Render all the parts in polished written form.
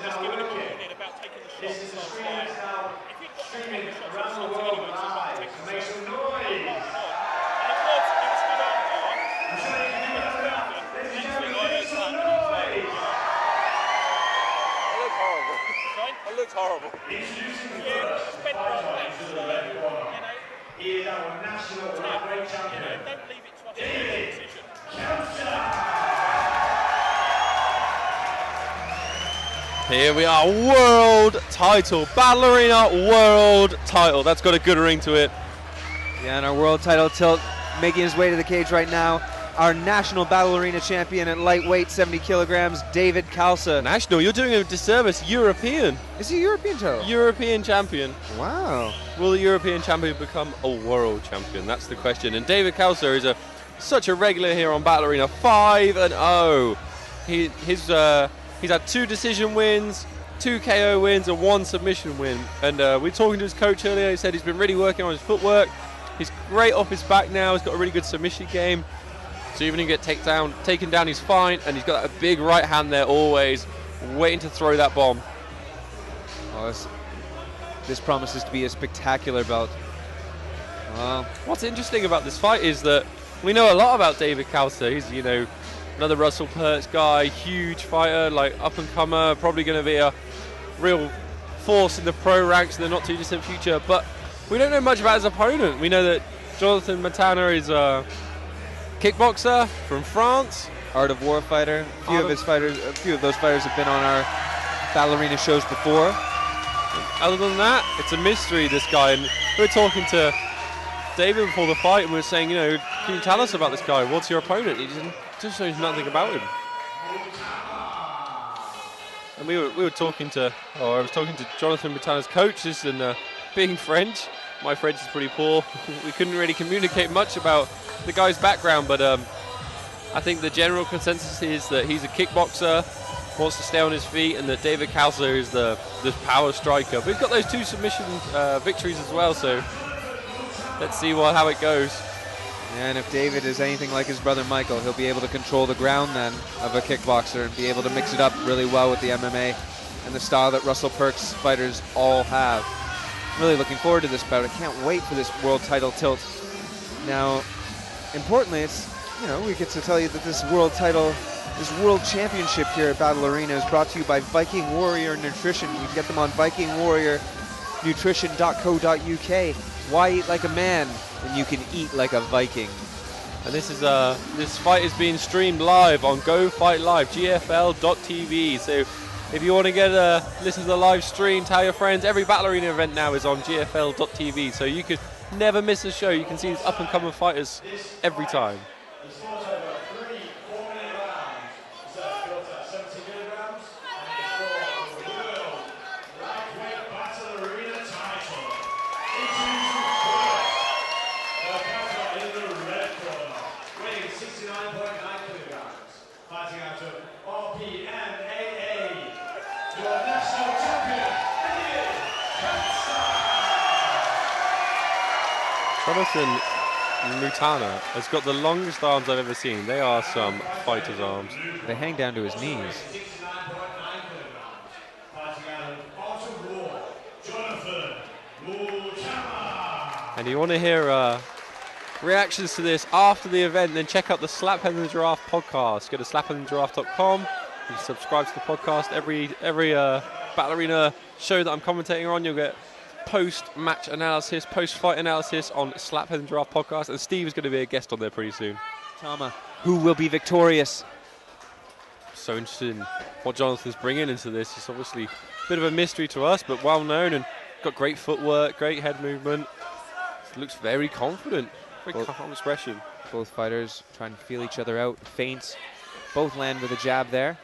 just given a warning about taking the shots last night. If he'd got taken the shots, it's something anyway, so he's not taking the shots. And it was good arm bar. It looks horrible. Yeah, spent right left, so, He is our national lightweight champion. don't leave it to us to make a decision. Here we are, world title, Battle Arena world title. That's got a good ring to it. Yeah, and our world title tilt making his way to the cage right now. Our national Battle Arena champion at lightweight, 70 kilograms, David Khalsa. National, you're doing a disservice. European. Is he European title? European champion. Wow. Will the European champion become a world champion? That's the question. And David Khalsa is such a regular here on Battle Arena, 5-0. He's had 2 decision wins, 2 KO wins, and 1 submission win. And we were talking to his coach earlier. He said he's been really working on his footwork. He's great off his back now. He's got a really good submission game. So even if you get taken down, he's fine. And he's got a big right hand there, always waiting to throw that bomb. Oh, this promises to be a spectacular bout. What's interesting about this fight is that we know a lot about David Khalsa. He's, another Russell Pertz guy, huge fighter, like up-and-comer, probably going to be a real force in the pro ranks in the not-too-distant future. But we don't know much about his opponent. We know that Jonathan Moutama is a kickboxer from France. Art of War fighter. A few of those fighters have been on our Battle Arena shows before. Other than that, it's a mystery, this guy. And we were talking to David before the fight, and we were saying, can you tell us about this guy? What's your opponent? He just knows nothing about him. And I was talking to Jonathan Moutama's coaches, and being French, my French is pretty poor. We couldn't really communicate much about the guy's background, but I think the general consensus is that he's a kickboxer, wants to stay on his feet, and that David Khalsa is the power striker. But he's got those 2 submission victories as well, so let's see how it goes. And if David is anything like his brother Michael, he'll be able to control the ground then of a kickboxer and be able to mix it up really well with the MMA and the style that Russell Pertz fighters all have. I'm really looking forward to this bout. I can't wait for this world title tilt. Now, importantly, it's, we get to tell you that this world championship here at Battle Arena is brought to you by Viking Warrior Nutrition. You can get them on vikingwarriornutrition.co.uk. Why eat like a man when you can eat like a Viking? And this fight is being streamed live on Go Fight Live, GFL.tv. So if you want to listen to the live stream, tell your friends. Every Battle Arena event now is on GFL.tv, so you could never miss a show. You can see these up-and-coming fighters every time. Jonathan Moutama has got the longest arms I've ever seen. They are some fighter's arms. They hang down to his knees. And you want to hear reactions to this after the event, then check out the Slap and the Giraffe podcast. Go to slapandthegiraffe.com. You subscribe to the podcast. Every Battle Arena show that I'm commentating on, you'll get post-match analysis, post-fight analysis on Slap and Giraffe podcast. And Steve is going to be a guest on there pretty soon. Tama, who will be victorious? So interested in what Jonathan's bringing into this. It's obviously a bit of a mystery to us, but well known, and got great footwork, great head movement. Looks very confident, very calm expression. Both fighters trying to feel each other out. Feints, both land with a jab there.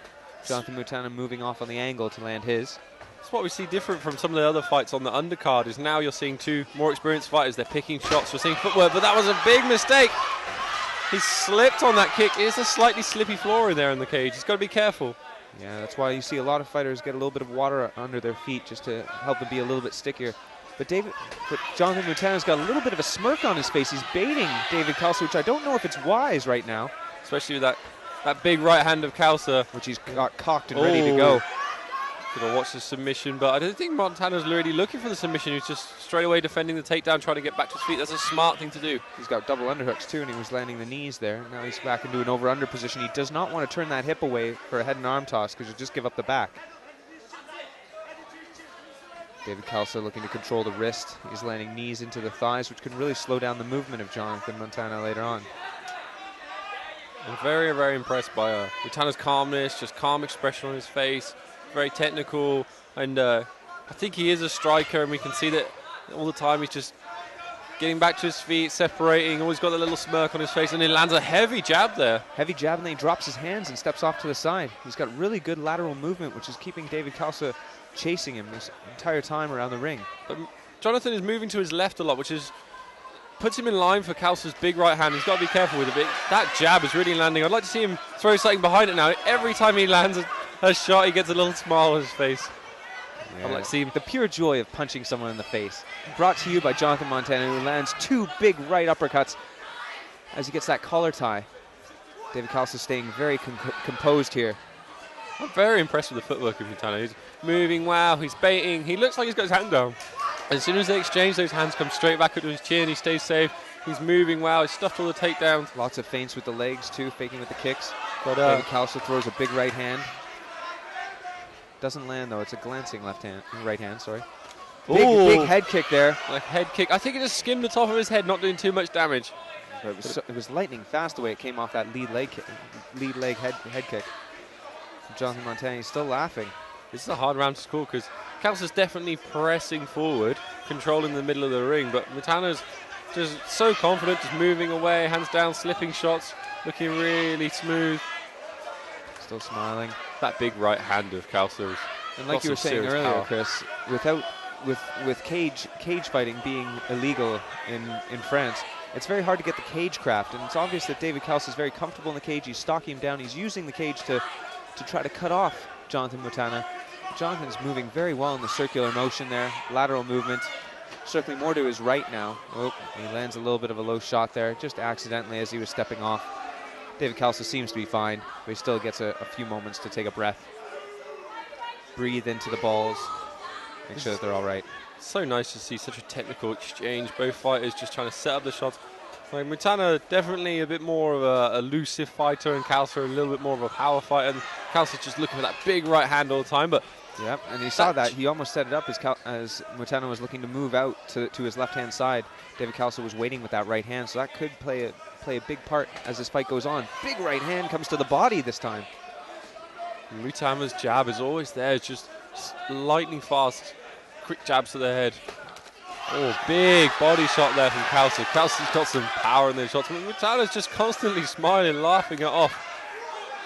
Jonathan Moutama moving off on the angle to land his. That's what we see different from some of the other fights on the undercard, is now you're seeing 2 more experienced fighters. They're picking shots, we're seeing footwork, but that was a big mistake. He slipped on that kick. It's a slightly slippy floor in there in the cage. He's got to be careful. Yeah, that's why you see a lot of fighters get a little bit of water under their feet just to help them be a little bit stickier. But Jonathan Moutama's got a little bit of a smirk on his face. He's baiting David Khalsa, which I don't know if it's wise right now. Especially with that big right hand of Khalsa. Which he's got cocked and ready to go. Gonna watch the submission, but I don't think Montana's really looking for the submission. He's just straight away defending the takedown, trying to get back to his feet. That's a smart thing to do. He's got double underhooks too, and he was landing the knees there. Now he's back into an over-under position. He does not want to turn that hip away for a head and arm toss because you'll just give up the back. David Khalsa looking to control the wrist. He's landing knees into the thighs, which can really slow down the movement of Jonathan Moutama later on. I'm very, very impressed by Moutama's calmness, just calm expression on his face. Very technical, and I think he is a striker, and we can see that all the time. He's just getting back to his feet, separating, always got a little smirk on his face, and he lands a heavy jab there. Heavy jab, and then he drops his hands and steps off to the side. He's got really good lateral movement, which is keeping David Khalsa chasing him this entire time around the ring. But Jonathan is moving to his left a lot, which puts him in line for Khalsa's big right hand. He's got to be careful with it, but that jab is really landing. I'd like to see him throw something behind it now. Every time he lands a shot, he gets a little smile on his face. Yeah. I'd like to see him. The pure joy of punching someone in the face. Brought to you by Jonathan Moutama, who lands 2 big right uppercuts as he gets that collar tie. David Khalsa staying very composed here. I'm very impressed with the footwork of Moutama. He's moving well, he's baiting. He looks like he's got his hand down. As soon as they exchange, those hands come straight back up to his chin. He stays safe. He's moving well. He's stuffed all the takedowns. Lots of feints with the legs, too, faking with the kicks. But David Khalsa throws a big right hand. Doesn't land, though. It's a glancing right hand, sorry. Big head kick there. Like head kick. I think it just skimmed the top of his head, not doing too much damage. But it was lightning fast the way it came off that lead leg head kick. Jonathan Moutama, he's still laughing. This is a hard round to score because Khalsa's definitely pressing forward, controlling the middle of the ring, but Moutama's just so confident, just moving away, hands down, slipping shots, looking really smooth. Still smiling. That big right hand of Khalsa's. And like you were saying earlier, Chris, with cage fighting being illegal in France, it's very hard to get the cage craft, and it's obvious that David Khalsa is very comfortable in the cage. He's stalking him down. He's using the cage to try to cut off Jonathan Moutama. Jonathan's moving very well in the circular motion there, lateral movement, circling more to his right now. Oh, he lands a little bit of a low shot there, just accidentally as he was stepping off. David Khalsa seems to be fine, but he still gets a few moments to take a breath. Breathe into the balls, make sure that they're all right. So nice to see such a technical exchange. Both fighters just trying to set up the shots. Like Moutama definitely a bit more of a elusive fighter, and Khalsa a little bit more of a power fighter. And Khalsa's just looking for that big right hand all the time. But yep, and he saw that. He almost set it up as Moutama was looking to move out to his left-hand side. David Khalsa was waiting with that right hand, so that could play a big part as this fight goes on. Big right hand comes to the body this time. Moutama's jab is always there. It's just lightning fast, quick jabs to the head. Oh, big body shot there from Khalsa. Khalsa's got some power in those shots. I mean, Moutama's just constantly smiling, laughing it off.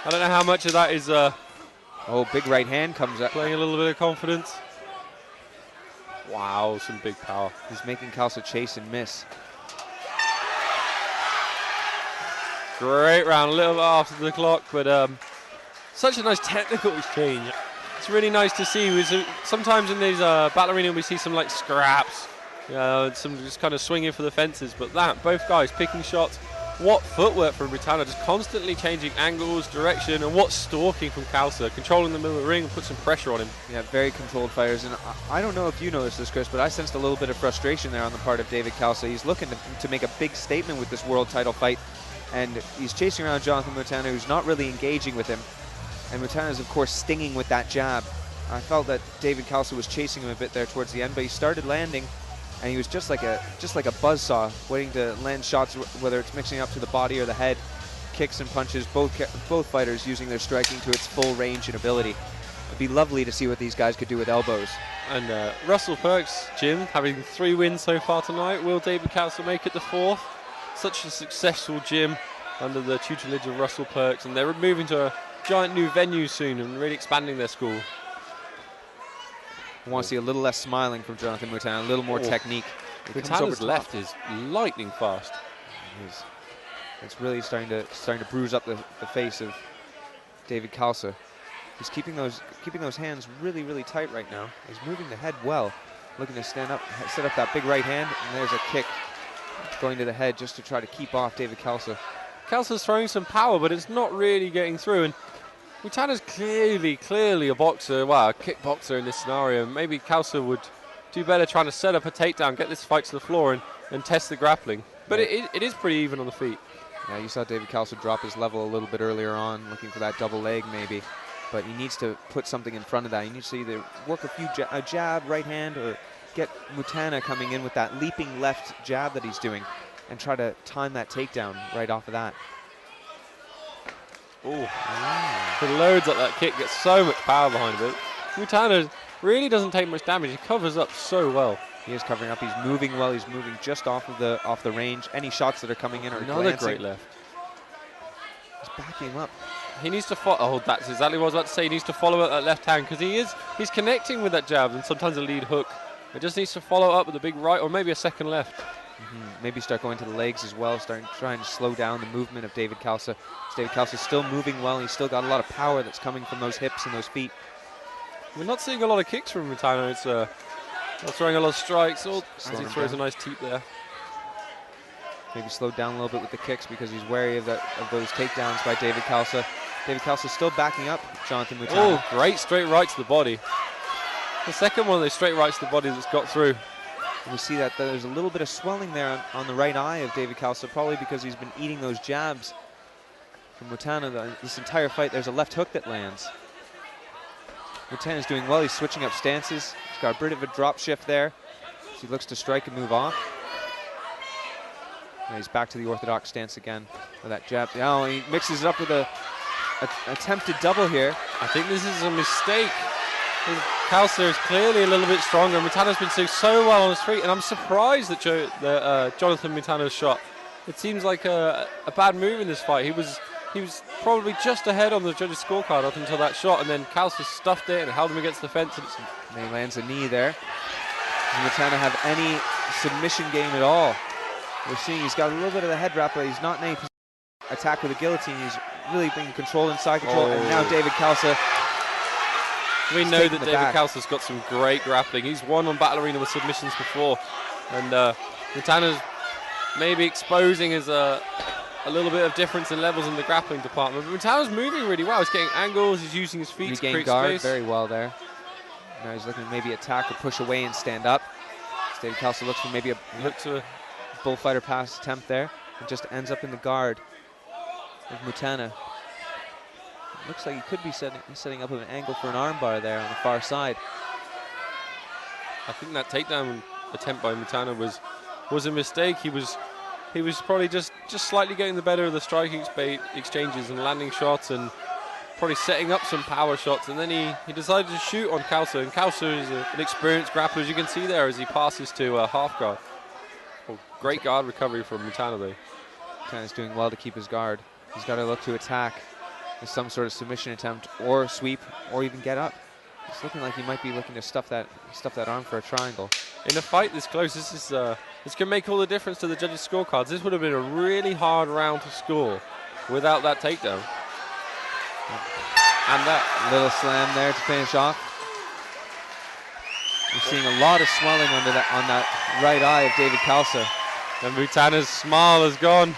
I don't know how much of that is oh, big right hand comes up. playing a little bit of confidence. Wow, some big power. He's making Khalsa chase and miss. Great round, a little bit after the clock, but such a nice technical exchange. It's really nice to see. Sometimes in these battle arena we see some like scraps, some just kind of swinging for the fences, but both guys picking shots. What footwork from Moutama, just constantly changing angles, direction, and what stalking from Khalsa, controlling the middle of the ring and put some pressure on him. Yeah, very controlled fighters, and I don't know if you noticed this, Chris, but I sensed a little bit of frustration there on the part of David Khalsa. He's looking to make a big statement with this world title fight, and he's chasing around Jonathan Moutama, who's not really engaging with him, and Moutama is, of course, stinging with that jab. I felt that David Khalsa was chasing him a bit there towards the end, but he started landing, and he was just like a buzzsaw, waiting to land shots, whether it's mixing up to the body or the head, kicks and punches, both fighters using their striking to its full range and ability. It'd be lovely to see what these guys could do with elbows. And Russell Perks' gym, having 3 wins so far tonight. Will David Khalsa make it the 4th? Such a successful gym under the tutelage of Russell Perks, and they're moving to a giant new venue soon and really expanding their school. I want to see a little less smiling from Jonathan Moutama, a little more technique. Moutama's left is lightning fast. It's really starting to bruise up the face of David Khalsa. He's keeping those hands really, really tight right now. He's moving the head well, looking to stand up, set up that big right hand, and there's a kick going to the head just to try to keep off David Khalsa. Khalsa's throwing some power, but it's not really getting through. And Moutama's clearly a boxer, well, a kickboxer in this scenario. Maybe Khalsa would do better trying to set up a takedown, get this fight to the floor, and test the grappling. But it is pretty even on the feet. Yeah, you saw David Khalsa drop his level a little bit earlier on, looking for that double leg maybe. But he needs to put something in front of that. He needs to either work a jab, right hand, or get Moutama coming in with that leaping left jab that he's doing and try to time that takedown right off of that. Oh, he loads up that kick, gets so much power behind it. Moutama really doesn't take much damage. He covers up so well. He is covering up. He's moving well. He's moving just off the range. Any shots that are coming in are another glancing. great left. He's backing him up. He needs to follow. Oh, that's exactly what I was about to say. He needs to follow up that left hand because he's connecting with that jab and sometimes a lead hook. It just needs to follow up with a big right or maybe a second left. Maybe start going to the legs as well, trying to slow down the movement of David Khalsa. David Khalsa's still moving well. He's still got a lot of power that's coming from those hips and those feet. We're not seeing a lot of kicks from Moutama. It's throwing a lot of strikes. Oh, as he throws a nice teep there. Maybe slowed down a little bit with the kicks because he's wary of those takedowns by David Khalsa. David Khalsa's still backing up Jonathan Moutama. Oh, great straight right to the body. The second one of those straight rights to the body that's got through. And we see that there's a little bit of swelling there on the right eye of David Khalsa, probably because he's been eating those jabs from Moutama. This entire fight, there's a left hook that lands. Moutama's doing well. He's switching up stances. He's got a bit of a drop shift there. So he looks to strike and move off. And he's back to the orthodox stance again with that jab. Now he mixes it up with a attempted double here. I think this is a mistake. Khalsa is clearly a little bit stronger. Moutama's been doing so well on his feet, and I'm surprised that Jonathan Moutama's shot. It seems like a bad move in this fight. He was probably just ahead on the judges' scorecard up until that shot, and then Khalsa stuffed it and held him against the fence. And he lands a knee there. Does Moutama have any submission game at all? We're seeing he's got a little bit of the head wrap, but he's not in any position to attack with a guillotine. He's really being controlled inside control, and now David Khalsa. We know that David Khalsa's got some great grappling. He's won on Battle Arena with submissions before, and Moutama's maybe exposing as a little bit of difference in levels in the grappling department. But Moutama's moving really well. He's getting angles. He's using his feet to create guard space. Very well there. Now he's looking to maybe attack or push away and stand up. David Khalsa looks for maybe a bullfighter pass attempt there, and just ends up in the guard of Moutama. Looks like he could be setting up an angle for an armbar there on the far side. I think that takedown attempt by Moutama was a mistake. He was probably just slightly getting the better of the striking exchanges and landing shots and probably setting up some power shots, and then he decided to shoot on Khalsa, and Khalsa is an experienced grappler, as you can see there as he passes to half guard. Oh, great guard recovery from Moutama though. Moutama's doing well to keep his guard. He's got to look to attack with some sort of submission attempt or sweep or even get up. It's looking like he might be looking to stuff that arm for a triangle. In a fight this close, this can make all the difference to the judges' scorecards. This would have been a really hard round to score without that takedown. And that little slam there to finish off. We're seeing a lot of swelling on that right eye of David Khalsa. And Moutama's smile has gone.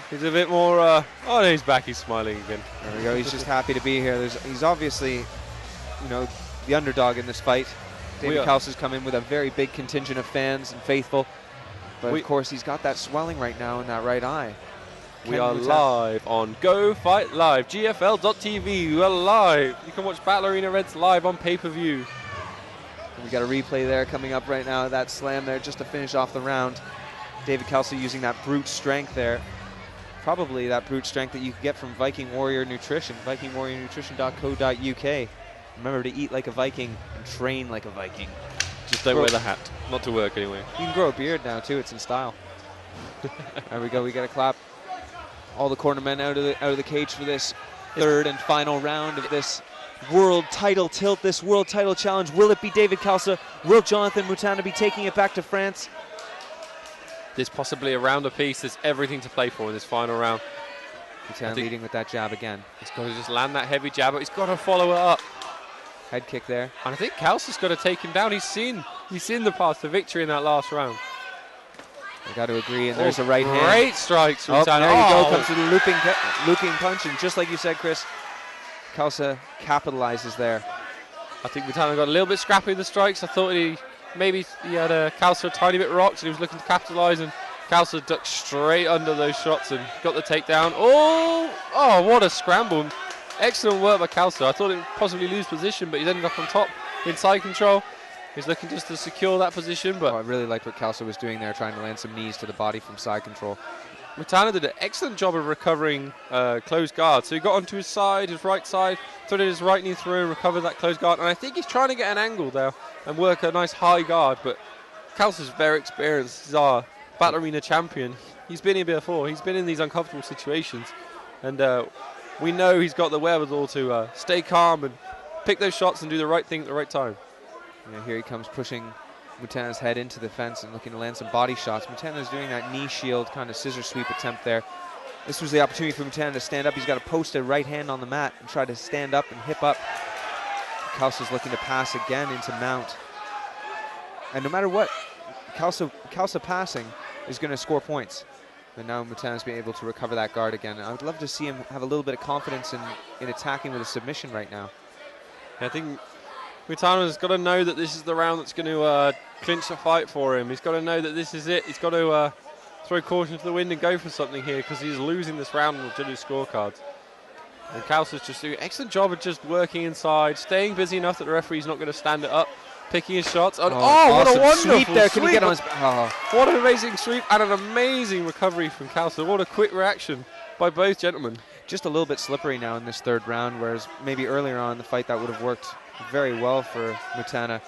He's a bit more, oh, no, he's back, he's smiling again. There we go, he's just happy to be here. He's obviously, the underdog in this fight. David Khalsa's come in with a very big contingent of fans and faithful. But of course, he's got that swelling right now in that right eye. We are live on Go Fight Live, GFL.tv. We are live. You can watch Battle Arena Reds live on pay-per-view. We got a replay there coming up right now. That slam there just to finish off the round. David Khalsa using that brute strength there. Probably that brute strength that you could get from Viking Warrior Nutrition, vikingwarriornutrition.co.uk. Remember to eat like a Viking and train like a Viking. Just don't wear the hat. Not to work anyway. You can grow a beard now too. It's in style. There we go. We got a clap. All the cornermen out of the cage for this third and final round of this world title tilt, this world title challenge. Will it be David Khalsa? Will Jonathan Moutama be taking it back to France? There's possibly a round apiece. There's everything to play for in this final round. Moutama leading with that jab again. He's got to just land that heavy jab, but he's got to follow it up. Head kick there. And I think Khalsa's got to take him down. He's seen the path to victory in that last round. I got to agree, and there's a right hand. Great strikes from Moutama. There you go, comes to the looping punch, and just like you said, Chris, Khalsa capitalizes there. I think Moutama got a little bit scrappy with the strikes. I thought maybe he had Khalsa a tiny bit rocked and he was looking to capitalise, and Khalsa ducked straight under those shots and got the takedown. Oh, what a scramble. Excellent work by Khalsa. I thought it would possibly lose position, but he's ended up on top in side control. He's looking just to secure that position. But I really liked what Khalsa was doing there, trying to land some knees to the body from side control. Moutama did an excellent job of recovering closed guard. So he got onto his side, his right side, threaded his right knee through and recovered that closed guard. And I think he's trying to get an angle there and work a nice high guard. But Khalsa's very experienced. He's our Battle Arena champion. He's been here before. He's been in these uncomfortable situations. And we know he's got the wherewithal to stay calm and pick those shots and do the right thing at the right time. Yeah, here he comes pushing Moutama's head into the fence and looking to land some body shots. Moutama's doing that knee shield kind of scissor sweep attempt there. This was the opportunity for Moutama to stand up. He's got to post a right hand on the mat and try to stand up and hip up. Khalsa's looking to pass again into mount. And no matter what, Khalsa passing is going to score points. But now Moutama's being able to recover that guard again. I would love to see him have a little bit of confidence in attacking with a submission right now. I think Moutama's got to know that this is the round that's going to clinch the fight for him. He's got to know that this is it. He's got to throw caution to the wind and go for something here, because he's losing this round on the judges' scorecards. And Khalsa's just doing an excellent job of just working inside, staying busy enough that the referee's not going to stand it up, picking his shots. And awesome. What a wonderful sweep there. Can sweep. he get on his... What an amazing sweep and an amazing recovery from Khalsa. What a quick reaction by both gentlemen. Just a little bit slippery now in this third round, whereas maybe earlier on in the fight that would have worked very well for Moutama.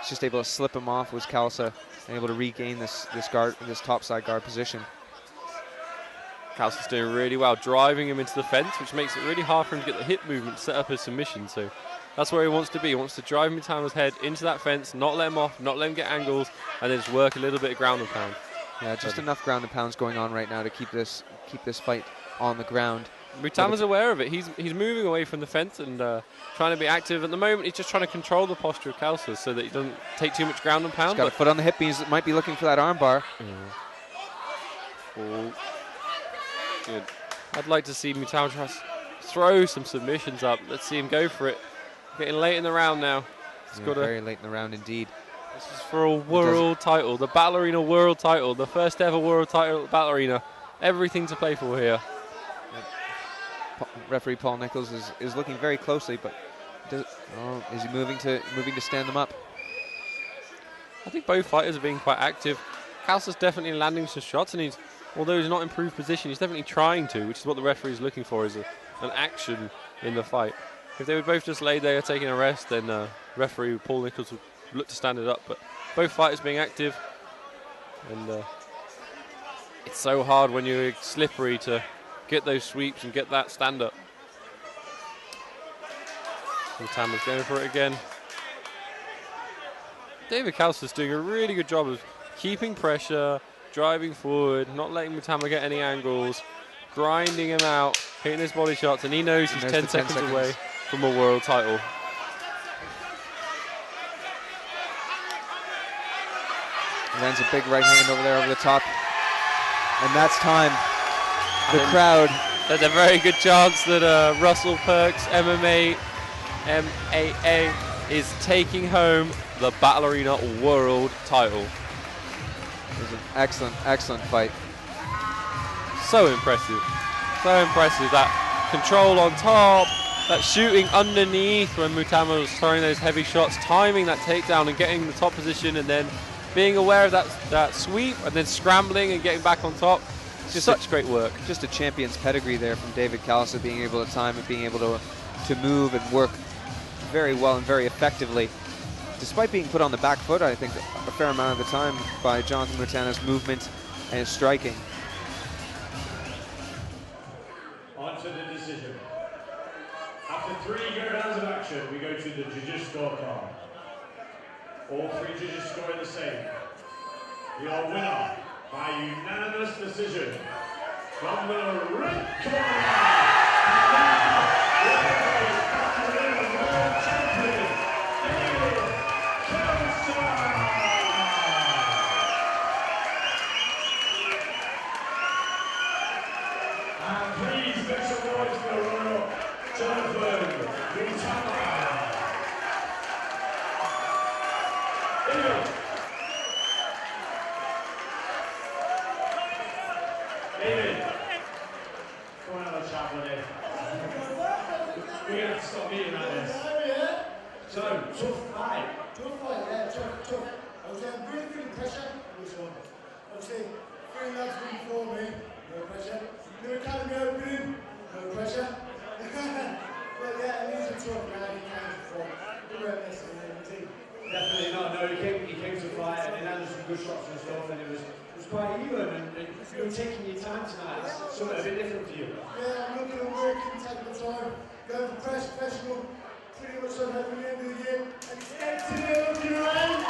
He's just able to slip him off with Khalsa and able to regain this topside guard position. Khalsa's doing really well, driving him into the fence, which makes it really hard for him to get the hip movement set up his submission. So that's where he wants to be. He wants to drive Moutama's head into that fence, not let him off, not let him get angles, and then just work a little bit of ground and pound. Yeah, just enough ground and pounds going on right now to keep this fight on the ground. Moutama's aware of it. He's moving away from the fence and trying to be active. At the moment, he's just trying to control the posture of Khalsa so that he doesn't take too much ground and pound. He's got a foot on the hip. He might be looking for that arm bar. Oh. Good. I'd like to see Moutama try to throw some submissions up. Let's see him go for it. Getting late in the round now. Very late in the round indeed. This is for a world title, the Battle Arena world title, the first ever world title at Battle Arena. Everything to play for here. Referee Paul Nichols is looking very closely, but is he moving to stand them up? I think both fighters are being quite active. Khalsa's definitely landing some shots, and although he's not in improved position, he's definitely trying to, which is what the referee is looking for, is an action in the fight. If they would both just lay there taking a rest, then referee Paul Nichols would look to stand it up. But both fighters being active, and it's so hard when you're slippery to get those sweeps and get that stand up. Moutama's going for it again. David Khalsa's doing a really good job of keeping pressure, driving forward, not letting Moutama get any angles, grinding him out, hitting his body shots, and he knows he's 10 seconds away from a world title. He lands a big right hand over there over the top, and that's time. The crowd. There's a very good chance that Russell Perks MMA is taking home the Battle Arena world title. It was an excellent fight. So impressive. So impressive. That control on top, that shooting underneath when Moutama was throwing those heavy shots, timing that takedown and getting the top position, and then being aware of that sweep and then scrambling and getting back on top. Just such great work. Just a champion's pedigree there from David Khalsa, being able to time it, being able to move and work very well and very effectively. Despite being put on the back foot, I think a fair amount of the time by Jonathan Moutama's movement and his striking. On to the decision. After 3 good rounds of action, we go to the judges' scorecard. All 3 judges scoring the same. Your winner by unanimous decision from the red corner. And now, world champion, David Khalsa. And please make some noise for Jonathan funny. We're going to have to stop meeting like this. So, tough fight. Tough fight, yeah, tough. I was really feeling pressure in this one. Obviously, 3 lads before me, no pressure. New academy opening, no pressure. But yeah, it is a tough round. He came from. We weren't messing with him, team. Definitely not. No, he came to fight and he landed some good shots and stuff, and it was quite even. And you were taking your time tonight. It's something a bit different for you. Yeah, I'm looking at working, taking the time, going for professional. Pretty much I'm having the end of the year, and it's empty there looking around.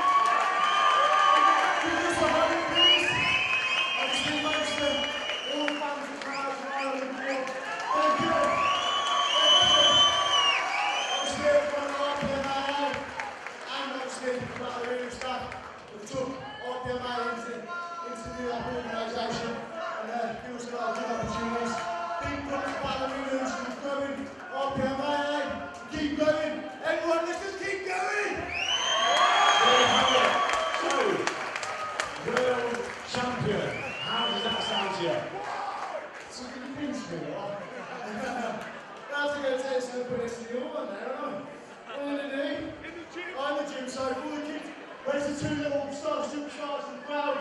Just a home piece. Obviously, most of them, all the fans and crowds are Ireland for. Thank you. Obviously, everyone at RPMMA, and obviously the Battle staff, who took RPMMA into the organisation, and give us a lot of good opportunities. Big props to ballerinas who's going, RPMMA. Keep going! Everyone, let's just keep going! So, world champion, how does that sound to you? So can you pinch me, what? Now to go take some put this to the other one there, aren't I? What am I going to do? I'm in the gym, so all the kids, where's the 2 little superstars in the crowd?